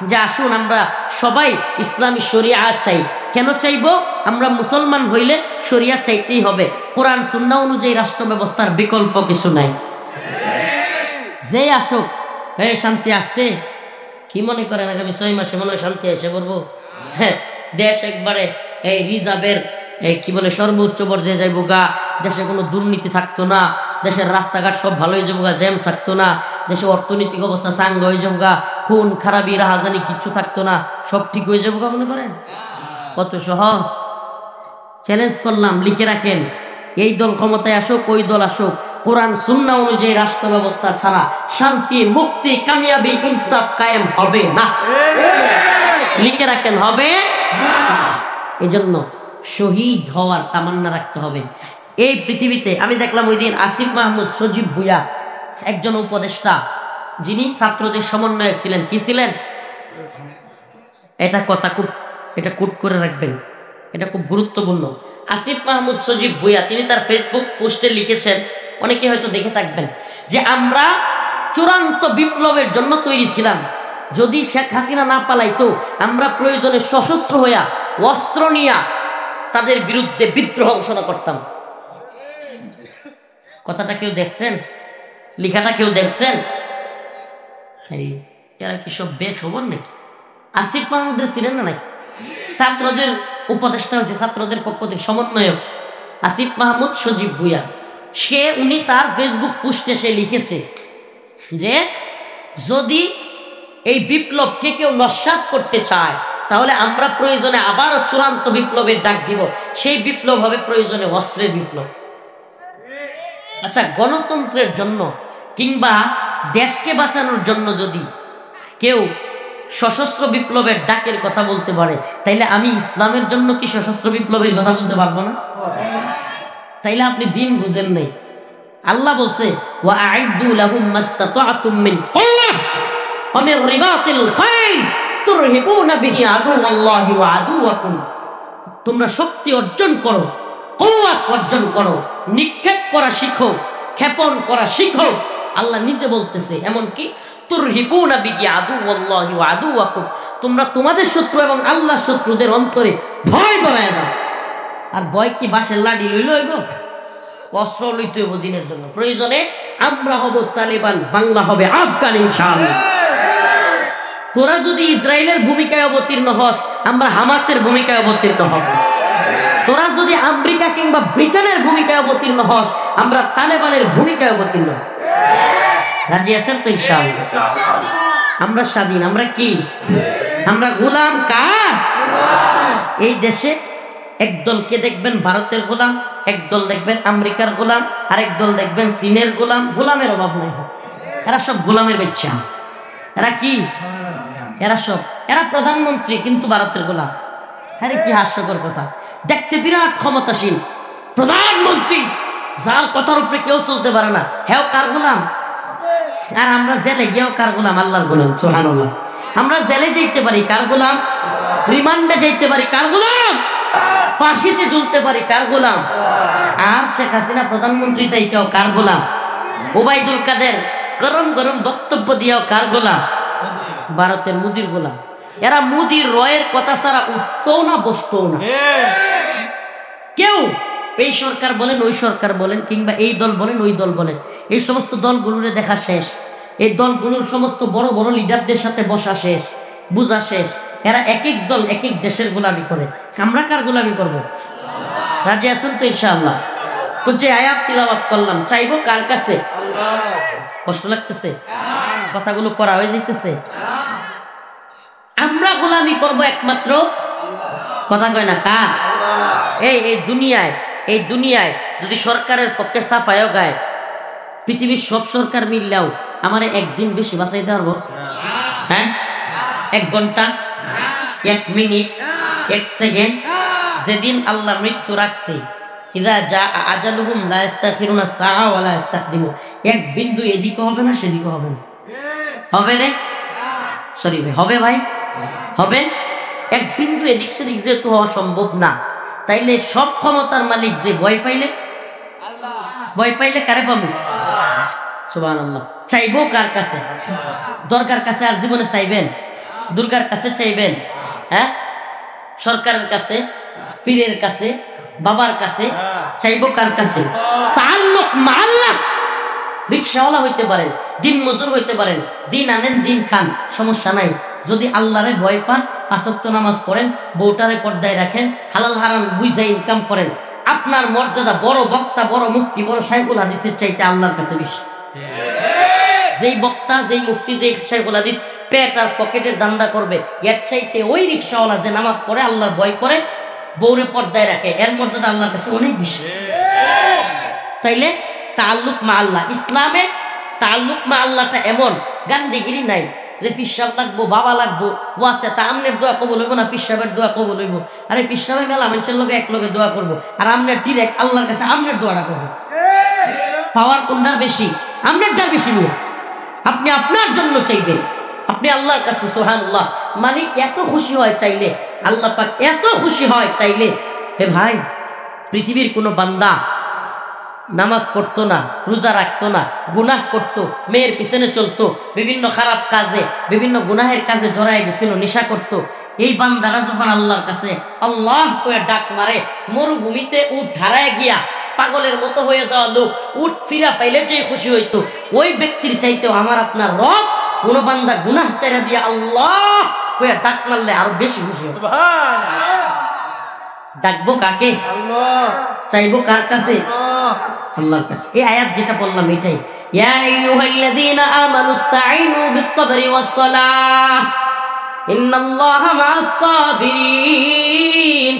যে আসুন আমরা সবাই ইসলামী শরিয়াত চাই। কেন চাইবো? আমরা মুসলমান হইলে শরিয়াত চাইতেই হবে। কোরআন সুন্নাহ অনুযায়ী রাষ্ট্র ব্যবস্থার বিকল্প কিছু নাই। যে আসুক, হ্যাঁ শান্তি আসছে, কি মনে করেন আগামী 6 মাসে মনে হয় শান্তি এসে পড়বো? হ্যাঁ, দেশ একবারে এই রিজার্ভের কি বলে সর্বোচ্চ পর্যায়ে যাইবো গা, দেশে কোনো দুর্নীতি থাকতো না, দেশের রাস্তাঘাট সব ভালো হয়ে যাবো গা, জ্যাম থাকতো না, দেশে অর্থনৈতিক অবস্থা চাঙ্গা হয়ে যাবো গা, খুন খারাপি রাহাজানি কিচ্ছু থাকতো না, সব ঠিক হয়ে যাবো গা। মনে করেন কত সহজ? চ্যালেঞ্জ করলাম, লিখে রাখেন, এই দল ক্ষমতায় আসুক, ওই দল আসুক, কোরআন সুন্নাহ অনুযায়ী রাষ্ট্র ব্যবস্থা ছাড়া শান্তি, মুক্তি, কামিয়াবি, ইনসাফ কায়েম হবে না। লিখে রাখেন, হবে না। এজন্য শহীদ হওয়ার তামান্না রাখতে হবে। এই পৃথিবীতে আমি দেখলাম ওই দিন আসিফ মাহমুদ সজীব ভুঁইয়া একজন উপদেষ্টা, যিনি ছাত্রদের সমন্বয়ক ছিলেন। কি ছিলেন? এটা কথা খুব, এটা কোট করে রাখবেন, এটা খুব গুরুত্বপূর্ণ। আসিফ মাহমুদ সজীব ভুঁইয়া তিনি তার ফেসবুক পোস্টে লিখেছেন, অনেকে হয়তো দেখে থাকবেন, যে আমরা চূড়ান্ত বিপ্লবের জন্য তৈরি ছিলাম। যদি শেখ হাসিনা না পালাইতো আমরা প্রয়োজনে সশস্ত্র হইয়া অস্ত্র নিয়া তাদের বিরুদ্ধে বিদ্রোহ ঘোষণা করতাম। কথাটা কেউ দেখছেন? লেখাটা কেউ দেখছেন? এরা কি সব বেখবর নাকি? আসিফ মাহমুদের ছিলেন না নাকি? ছাত্রদের উপদেষ্টা হয়েছে, ছাত্রদের পক্ষ থেকে সমন্বয়ক আসিফ মাহমুদ সজীব ভুঁইয়া। উনি তার ফেসবুক পোস্টে সে লিখেছে যে যদি এই বিপ্লবকে কেউ নস্যাৎ করতে চায় তাহলে আমরা প্রয়োজনে আবারও চূড়ান্ত বিপ্লবের ডাক দিব। সেই বিপ্লব হবে প্রয়োজনে অস্ত্রের বিপ্লব। আচ্ছা, গণতন্ত্রের জন্য কিংবা দেশকে বাঁচানোর জন্য যদি কেউ সশস্ত্র বিপ্লবের ডাকের কথা বলতে পারে, তাইলে আমি ইসলামের জন্য কি সশস্ত্র বিপ্লবের কথা বলতে পারবো না? তাইলে আপনি দিন বুঝেন নাই। আল্লাহ বলছে ওয়াআইদু লাহুম মাসতাতা'তুম মিন কুওয়া ওয়া মিন রিবাতিল খাইল তুরহিবুনা বিহি আদুওয়াল্লাহি ওয়া আদুওয়াকুম। তোমরা শক্তি অর্জন করো, কুওয়াত অর্জন করো, নিক্ষেপ করা শিখো, ক্ষেপণ করা শিখো। আল্লাহ নিজে বলতেছে, এমন কি তুরহিবুনা বিহি আদুওয়াল্লাহি ওয়া আদুওয়াকুম, তোমরা তোমাদের শত্রু এবং আল্লাহর শত্রুদের অন্তরে ভয় বাড়ায় দাও। আর ভয় কি বাঁশের লাঠি লইল হইব? অস্ত্র লইতে হইব দিনের জন্য। প্রয়োজনে আমরা হব তালেবান, বাংলা হবে আফগান ইনশাআল্লাহ। তোরা যদি ইসরায়েলের ভূমিকায় অবতীর্ণ হস, আমরা হামাসের ভূমিকায় অবতীর্ণ হব। তোরা যদি আমেরিকা কিংবা ব্রিটেনের ভূমিকায় অবতীর্ণ হস, আমরা তালেবানের ভূমিকায় অবতীর্ণ হব। রাজি আছেন তো ইনশাআল্লাহ? আমরা স্বাধীন, আমরা কি? আমরা গোলাম কার? এই দেশে একদলকে দেখবেন ভারতের গোলাম, একদল দেখবেন আমেরিকার গোলাম, আরেক দল দেখবেন চীনের গোলাম। গোলামের অভাব নাই, এরা সব গোলামের বাচ্চা। এরা কি? এরা প্রধানমন্ত্রী কিন্তু ভারতের গোলাম। আরে কি হাস্যকর কথা! দেখতে বিরাট ক্ষমতাশীল প্রধানমন্ত্রী, যার কথার উপরে কেউ চলতে পারে না, হ্যাঁ কার গোলাম? আর আমরা জেলে গিয়েও কার গোলাম? আল্লাহর গোলাম। সুবহানাল্লাহ। আমরা জেলে যাইতে পারি কার গোলাম? রিমান্ডে যাইতে পারি কার গোলাম? ফাঁসিতে ঝুলতে পারি কার গোলাম? আর শেখ হাসিনা প্রধানমন্ত্রী তাইতেও কার গোলাম? ওবায়দুল কাদের গরম গরম বক্তব্য দিয়েও কার গোলাম? ভারতের মুদির গোলাম। এরা মুদির রয়ের কথা ছাড়া উঠতো না, বসতো না। কেউ এই সরকার বলেন, ওই সরকার বলেন, কিংবা এই দল বলেন, ওই দল বলেন, এই সমস্ত দলগুলোর দেখা শেষ। এই দলগুলোর সমস্ত বড় বড় লিডারদের সাথে বসা শেষ, বুঝা শেষ। এরা এক এক দল এক এক দেশের গোলামি করে। আমরা কার গোলামি করব? রাজি আছেন তো ইনশাআল্লাহ? তো যে আয়াত তিলাওয়াত করলাম, চাইবো কার কাছে? কষ্ট লাগতেছে? কথাগুলো করা হয়ে যাইতেছে? আমরা গোলামি করব একমাত্র, কথা কয় না, কার? এই দুনিয়ায় যদি সরকারের পক্ষে সাফায়ও গায়, পৃথিবীর সব সরকার মিললেও আমার একদিন বেশি বাঁচাইতে পারবো? হ্যাঁ, 1 ঘন্টা, 1 মিনিট, 1 সেকেন্ড। যেদিন আল্লাহ মৃত্যু রাখছে, ইযা জা আজালুহুম লা ইস্তাখিরুনা সাআ ওয়া লা ইস্তাকদিমুন, এক বিন্দু এদিকে হবে না সেদিকে হবে না। হবে রে? সরি ভাই, হবে ভাই, হবে। এক বিন্দু এদিক সেদিক যেহেতু হওয়া সম্ভব না, তাইলে সব ক্ষমতার মালিক যে ভয় পাইলে, ভয় পাইলে কারে পাবো? সুবহানাল্লাহ। চাইবো কার কাছে? দরকার কাছে আর জীবনে চাইবেন? দুর্গার কাছে চাইবেন? হ্যাঁ, সরকারের কাছে, পীরের কাছে, বাবার কাছে? চাইবো কার কাছে? তাআল্লুক মা আল্লাহ। রিকশাওয়ালা হইতে পারেন, দিন মজুর হইতে পারেন, দিন আনেন দিন খান, সমস্যা নাই। যদি আল্লাহরে ভয় পান, 5 ওয়াক্ত নামাজ পড়েন, বউটারে পর্দায় রাখেন, হালাল হারাম বুঝে ইনকাম করেন, আপনার মর্যাদা বড় বক্তা, বড় মুফতি, বড় শাইখুল হাদিসের চাইতে আল্লাহর কাছে বেশি। যেই বক্তা, যেই মুফতি, যেই শাইখুল হাদিস পেট আর পকেটের দান্দা করবে, এর চাইতে ওই রিকশাওয়ালা যে নামাজ পড়ে, আল্লাহর ভয় করে, বউরে পর্দায় রাখে, এর মর্যাদা আল্লাহর কাছে অনেক বেশি। তাইলে তাআল্লুক মা আল্লাহ। ইসলামে তাআল্লুক মা আল্লাহটা এমন, গান্দিগিরি নাই যে পিসাব লাগবো, বাবা লাগবো, ও আছে তা আমনের দোয়া কবুল হইব না, পিসাবের দোয়া কবুল হইব। আরে পিসাবে মেলা মানুষের লোকে এক লোকে দোয়া করবো, আর আমনের ডিরেক্ট আল্লাহর কাছে আমনের দোয়াটা করবো। পাওয়ার কোনটার বেশি? আমনেরটা বেশি নিয়ে আপনি আপনার জন্য চাইবেন, আপনি আল্লাহর কাছে। সুবহানাল্লাহ। মালিক এত খুশি হয় চাইলে, আল্লাহ পাক এত খুশি হয় চাইলে। হে ভাই, পৃথিবীর কোনো বান্দা নামাজ পড়তো না, রোজা রাখতো না, গুনাহ করতো, মেয়ের পিছনে চলতো, বিভিন্ন খারাপ কাজে, বিভিন্ন গুনাহের কাজে জড়ায় গেছিল, নেশা করতো, এই বান্দারা যখন আল্লাহর কাছে আল্লাহ কয়ে ডাক মারে, মরুভূমিতে উট ধারায় গিয়া পাগলের মতো হয়ে যাওয়া লোক উট ফিরা পাইলে যে খুশি হইতো, ওই ব্যক্তির চাইতেও আমার আপনার রব কোন বান্দা গুনাহ চাইরা দিয়া আল্লাহ কয়ে ডাক মারলে আরো বেশি খুশি হয়। ডাকবো কাকে? আল্লাহ। চাইবো কার কাছে? আল্লাহর কাছে। এই আয়াত যেটা বললাম এটাই, ইয়া আইয়ুহাল্লাযীনা আমানুস্তাঈনু বিস-সাবরি ওয়াস-সালাহ ইন্নাল্লাহা মা'আস-সাবিরিন।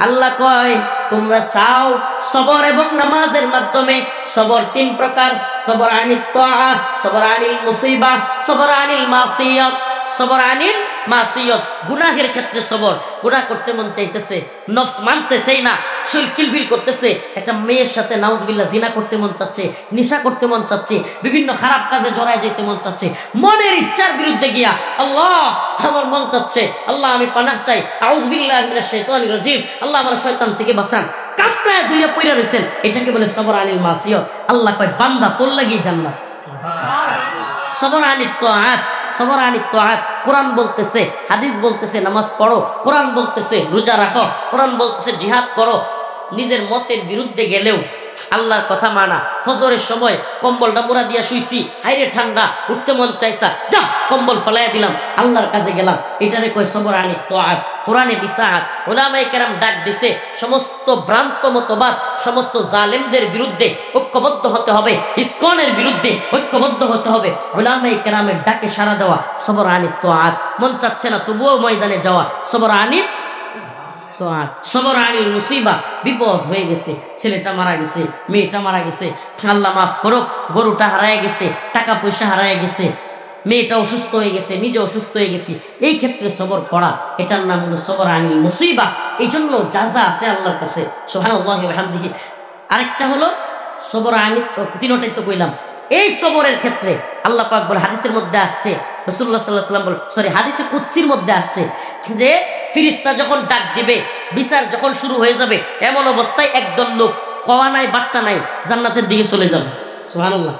আল্লাহ কয় তোমরা চাও সবর এবং নামাজের মাধ্যমে। সবর 3 প্রকার: সবর আনিত তাআত, সবর আনিল মুসিবা, সবর আনিল মাসিয়াত। সবর আনিল মাসিয়াত, গুনাহের ক্ষেত্রে সবর। গুনাহ করতে মন চাইতেছে, নফস মানতেছেই না, শরীর কিলবিল করতেছে, একটা মেয়ের সাথে নাউজুবিল্লাহ জিনা করতে মন চাচ্ছে, নেশা করতে মন চাচ্ছে, বিভিন্ন খারাপ কাজে জড়ায় যেতে মন চাচ্ছে, মনের ইচ্ছার বিরুদ্ধে গিয়া আল্লাহ আমার মন চাচ্ছে, আল্লাহ আমি পানাহ চাই, আউযু বিল্লাহি মিনাশ শাইতানির রাজিম, আল্লাহ আমার শয়তান থেকে বাঁচান, কাপড়ায় দুইয়া পইরা রইছেন, এটাকে বলে সবর আনিল মাসিয়াত। আল্লাহ কয় বান্দা তোর লাগি জান্নাত। সবর আনিত তাআত, সবর আনিত তাআত। কোরআন বলতেছে, হাদিস বলতেছে নামাজ পড়ো, কোরআন বলতেছে রোজা রাখো, কোরআন বলতেছে জিহাদ করো। নিজের মতের বিরুদ্ধে গেলেও আল্লাহর কথা মানা। ফজরের সময় কম্বলটা মুড়া দিয়া শুইছি, হাইরে ঠান্ডা, উঠতে মন চাইছা, যা কম্বল ফেলাইয়া দিলাম, আল্লাহর কাছে গেলাম, এটারে কয় সবর আনিত তাআত, কোরআনের ইতাআত। উলামায়ে কেরাম ডাক দিছে সমস্ত ভ্রান্ত মতবাদ, সমস্ত জালেমদের বিরুদ্ধে ঐক্যবদ্ধ হতে হবে, ইসকনের বিরুদ্ধে ঐক্যবদ্ধ হতে হবে। উলামায়ে কেরামের ডাকে সাড়া দেওয়া সবর আনিত তাআত। মন চাচ্ছে না তবুও ময়দানে যাওয়া, সবর আনিত তাআত। সবর আনিল মুসিবা, বিপদ হয়ে গেছে, ছেলেটা মারা গেছে, মেয়েটা মারা গেছে, আল্লাহ মাফ করুক, গরুটা হারায় গেছে, টাকা পয়সা হারায় গেছে, মেয়েটা অসুস্থ হয়ে গেছে, নিজে অসুস্থ হয়ে গেছি, এই ক্ষেত্রে সবর করা, এটার নাম হলো সবর আনিল মুসিবা। এই জন্য জাযা আছে আল্লাহর কাছে, সুবহানাল্লাহি ওয়া বিহামদিহি। আরেকটা হলো সবর আনিল, তিনটাই তো কইলাম। এই সবরের ক্ষেত্রে আল্লাহ পাক বলে, হাদিসের মধ্যে আসছে, রাসূলুল্লাহ সাল্লাল্লাহু আলাইহি ওয়াসাল্লাম বলে, সরি হাদিসে কুদসির মধ্যে আসছে যে ফেরেশতা যখন ডাক দিবে, বিচার যখন শুরু হয়ে যাবে, এমন অবস্থায় একদল লোক কওয়া নাই বার্তা নাই জান্নাতের দিকে চলে যাবে। সুবহানাল্লাহ।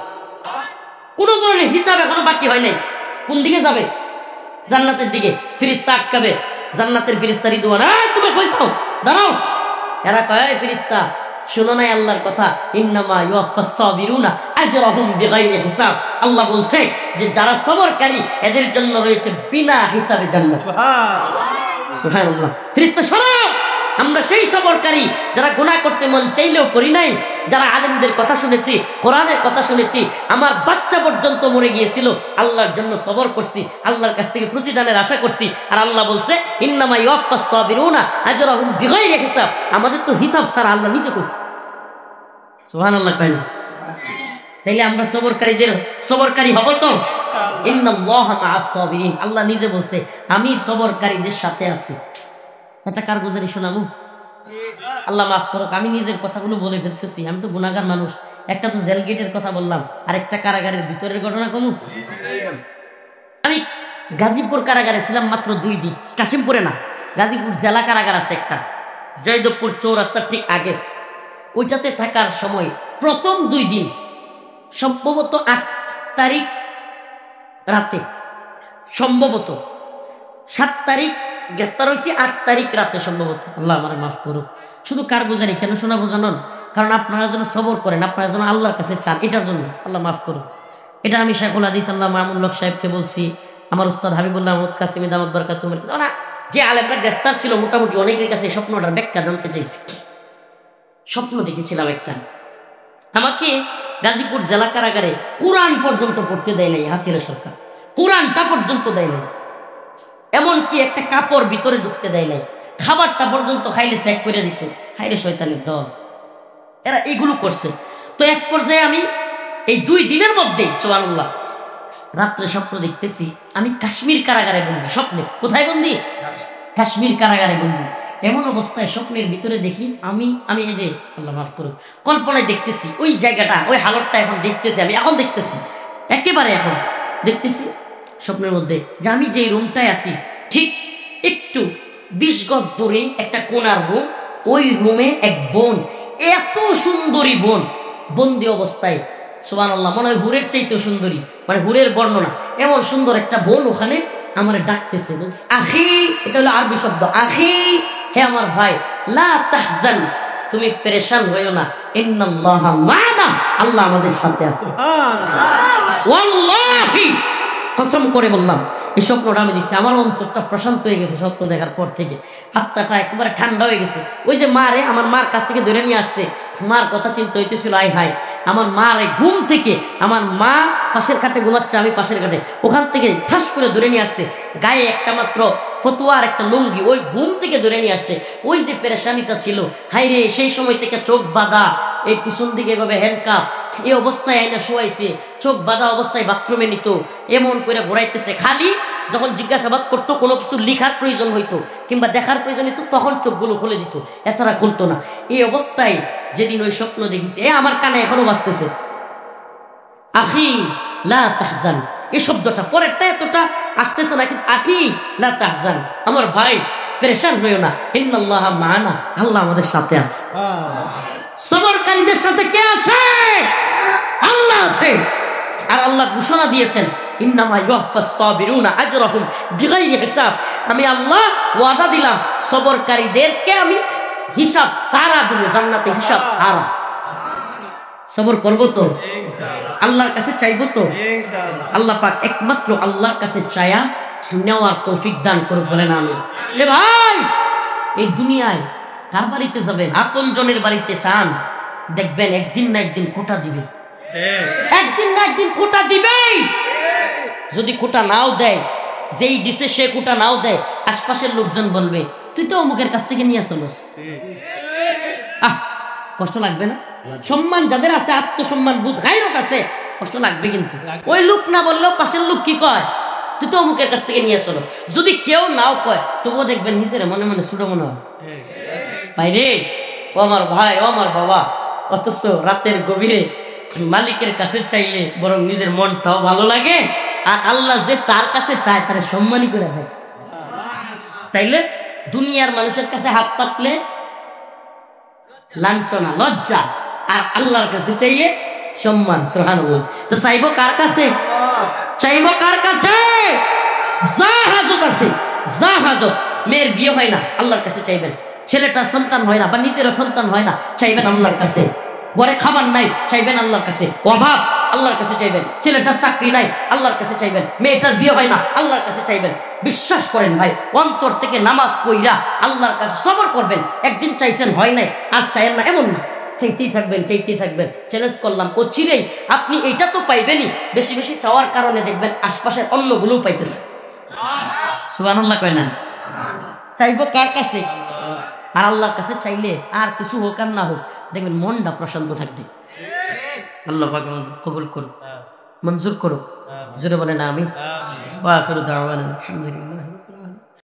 কোনো ধরনের হিসাব এখনো বাকি হয় নাই। কোন দিকে যাবে? জান্নাতের দিকে। ফেরেশতা আটকাবে, জান্নাতের ফেরেশতা রিদওয়ান, এই তুমি কই যাও, দাঁড়াও। এরা কয়, এই ফেরেশতা শুনো নাই আল্লাহর কথা, ইন্নামা ইউওয়াফাস সাবিরুনা আজরাহুম বিগাইরি হিসাব। আল্লাহ বলছে যে যারা সবরকারী এদের জন্য রয়েছে বিনা হিসাবে জান্নাত। সুবহানাল্লাহ। ফেরেশতা শোনো, আমরা সেই সবরকারী যারা গুনাহ করতে মন চাইলেও করি নাই, যারা আলেমদের কথা শুনেছি, কোরআনের কথা শুনেছি, আমার বাচ্চা পর্যন্ত মরে গিয়েছিল, আল্লাহর জন্য সবর করছি, আল্লাহর কাছ থেকে প্রতিদানের আশা করছি। আর আল্লাহ বলছে ইন্নামা ইউওয়াফাস সাবিরুনা আজরাহুম বিগাইরি হিসাব। আমাদের তো হিসাব ছাড়া আল্লাহ নিজে কইছে। সুবহানাল্লাহ। তাইলে আমরা সবরকারী হব তো? ইন্নাল্লাহা মাআস সাবিরিন। আল্লাহ নিজে বলছে আমি সবরকারীদের সাথে আছি। এটা কার গুজারি শোনাবো? আল্লাহ মাফ করুক, আমি নিজের কথাগুলো বলে ফেলতেছি, আমি তো গুনাহগার মানুষ। একটা তো জেল গেটের কথা বললাম, আর একটা কারাগারের ভিতরের ঘটনা কমু। আমি গাজীপুর কারাগারে ছিলাম মাত্র 2 দিন। কাশিমপুরে না, গাজীপুর জেলা কারাগার আছে একটা, জয়দেবপুর চৌরাস্তার ঠিক আগে। ওইটাতে থাকার সময় প্রথম 2 দিন, সম্ভবত 8 তারিখ রাতে, সম্ভবত 7 তারিখ গ্রেফতার হয়েছি, 8 তারিখ রাতে সম্ভবত। আল্লাহ আমার মাফ করুক। শুধু কার গুজারি কেন শোনাবো জানেন? কারণ আপনারা যেন সবর করেন, আপনারা যেন আল্লাহর কাছে চান, এটার জন্য। আল্লাহ মাফ করুক। এটা আমি শাইখুল হাদিস আল্লাহ মামুনুল হক সাহেবকে বলছি, আমার উস্তাদ হাবিবুল্লাহ আহমদ কাসিমি দামাত বারাকাতুহুম, না যে আলেমরা গ্রেফতার ছিল মোটামুটি অনেকের কাছে এই স্বপ্নটার ব্যাখ্যা জানতে চাইছি। স্বপ্ন দেখেছিলাম একটা, আমাকে গাজীপুর জেলা কারাগারে কোরআন পর্যন্ত পড়তে দেয় নাই হাসিনা সরকার, কোরআনটা পর্যন্ত দেয় নাই, এমনকি একটা কাপড় ভিতরে ঢুকতে দেয় নাই, খাবারটা পর্যন্ত খাইলে চেক করে দিত। হাইরে শয়তানের দল, এরা এগুলো করছে। তো এক পর্যায়ে আমি এই 2 দিনের মধ্যে সুবহানাল্লাহ রাত্রে স্বপ্ন দেখতেছি আমি কাশ্মীর কারাগারে বন্দি। স্বপ্নে কোথায় বন্দি? কাশ্মীর কারাগারে বন্দি। এমন অবস্থায় স্বপ্নের ভিতরে দেখি আমি এই যে আল্লাহ মাফ করুক, কল্পনায় দেখতেছি ওই জায়গাটা, ওই হালতটা এখন দেখতেছি, আমি এখন দেখতেছি, একেবারে এখন দেখতেছি স্বপ্নের মধ্যে যে আমি যে রুমটায় আছি ঠিক একটু 20 গজ দূরে একটা কোনার রুম, ওই রুমে এক বোন, এত সুন্দরী বোন বন্দি অবস্থায়, সুবহানাল্লাহ, মনে হয় হুরের চাইতেও সুন্দরী, মানে হুরের বর্ণনা, এমন সুন্দর একটা বোন ওখানে আমার ডাকতেছে, বলছে আখি, এটা হলো আরবি শব্দ, আখি, হে আমার ভাই, লা তাহজান, তুমি পেরেশান হইও না, ইন্নাল্লাহা মা'না, আল্লাহ আমাদের সাথে আছে। ওয়াল্লাহি, কসম করে বললাম, এই স্বপ্নটা আমি দেখছি, আমার অন্তরটা প্রশান্ত হয়ে গেছে স্বপ্ন দেখার পর থেকে, আত্মাটা একেবারে ঠান্ডা হয়ে গেছে। ওই যে মা রে, আমার মার কাছ থেকে ধরে নিয়ে আসছে, মার কথা চিন্তা হইতেছিল, আয় হায়, আমার মা রে ঘুম থেকে, আমার মা পাশের খাটে ঘুমাচ্ছে, আমি পাশের খাটে, ওখান থেকে ঠাস করে ধরে নিয়ে আসছে, গায়ে একটা মাত্র ফতুয়ার একটা লুঙ্গি, ওই ঘুম থেকে ধরে নিয়ে আসছে। ওই যে পেরেশানিটা ছিল, হাই রে, সেই সময় থেকে চোখ বাঁধা, এই পিছন দিকে এভাবে হ্যান্ডকাপ, এই অবস্থায় আইনা শোয়াইছে, চোখ বাঁধা অবস্থায় বাথরুমে নিত, এমন করে ঘোরাইতেছে। খালি যখন জিজ্ঞাসাবাদ করতো, কোনো কিছু লিখার প্রয়োজন হইতো কিংবা দেখার প্রয়োজন হইতো, তখন চোখগুলো খুলে দিত, এছাড়া খুলতো না। এই অবস্থায় যেদিন ওই স্বপ্ন দেখেছি, আমার কানে এখনো বাজতেছে, আখি লা তাহজান, এই শব্দটা পরেরটা এতটা আসতেছে না, কিন্তু আখি লা তাহজান, আমার ভাই পেরেশান হইও না, ইন্নাল্লাহা মা'না, আল্লাহ আমাদের সাথে আছে। সবরকারীদের সাথে কে আছে? আল্লাহ আছে। আর আল্লাহ ঘোষণা দিয়েছেন, ইন্নামা ইউওয়াফাস সাবিরুনা আজরাহুম বিগাইরি হিসাব, আমি আল্লাহ ওয়াদা দিলাম সবরকারীদেরকে আমি হিসাব সারা দেব, জান্নাতে হিসাব সারা। সবর করবো তো? আল্লাহর কাছে চাইবো তো? আল্লাহ পাক একমাত্র আল্লাহর কাছে চায়া নেওয়ার তৌফিক দান করুক, বলেন আমিন। এ ভাই, এই দুনিয়ায় কার বাড়িতে যাবেন? আপন জনের বাড়িতে চান, দেখবেন একদিন না একদিন খোঁটা দিবে, একদিন না একদিন খোঁটা দিবেই। যদি খোঁটা নাও দেয়, যেই দিছে সে খোঁটা নাও দেয়, আশপাশের লোকজন বলবে তুই তো অমুকের কাছ থেকে নিয়ে চলস। কষ্ট লাগবে না? সম্মান যাদের আছে, আত্মসম্মান বোধ, গায়রত আছে, কষ্ট লাগবে। কিন্তু ওই লোক না বললেও পাশের লোক কি কয়, তুই তো অমুকের কাছ থেকে নিয়ে চলো। যদি কেউ নাও কয়, তবুও দেখবেন নিজের মনে মনে ছোট মনে হয়, ভাই রে, ও আমার ভাই, ও আমার বাবা। অথচ রাতের গভীরে মালিকের কাছে চাইলে বরং নিজের মনটাও ভালো লাগে, আর আল্লাহ যে তার কাছে চায় তারা সম্মানই করে দেয়। তাইলে দুনিয়ার মানুষের কাছে হাত পাতলে লাঞ্ছনা, লজ্জা, আর আল্লাহর কাছে চাইলে সম্মান। সুবহানাল্লাহ। তো চাইবো কার কাছে? চাইবো কার কাছে? যা হাজত আছে, যা হাজত। মেয়ের বিয়ে হয় না, আল্লাহর কাছে চাইবেন। ছেলেটার সন্তান হয় না বা নিজেরও সন্তান হয় না, চাইবেন আল্লাহর কাছে। ঘরে খাবার নাই, চাইবেন আল্লাহর কাছে। অভাব, আল্লাহর কাছে চাইবেন। ছেলেটার চাকরি নাই, আল্লাহর কাছে চাইবেন। মেয়েটার বিয়ে হয় না, আল্লাহর কাছে চাইবেন। বিশ্বাস করেন ভাই, অন্তর থেকে নামাজ পড়া আল্লাহর কাছে সবর করবেন। একদিন চাইছেন হয় নাই, আর চাইেন না এমন না, চাইতেই থাকবেন, চাইতেই থাকবেন। চ্যালেঞ্জ করলাম, ও চিরেই আপনি এইটা তো পাইবেনই, বেশি বেশি চাওয়ার কারণে দেখবেন আশপাশের অন্যগুলোও পাইতেছে। সুবহানাল্লাহ কয় না? চাইবো কার কাছে? আর আল্লাহর কাছে চাইলে আর কিছু হোক আর না হোক, দেখবেন মনটা প্রশান্ত থাকবে। আল্লাহ পাক কবুল করুক, মঞ্জুর করুক। জোরে বলেন আমিন। ওয়া আখিরু দাওয়ানা আলহামদুলিল্লাহ।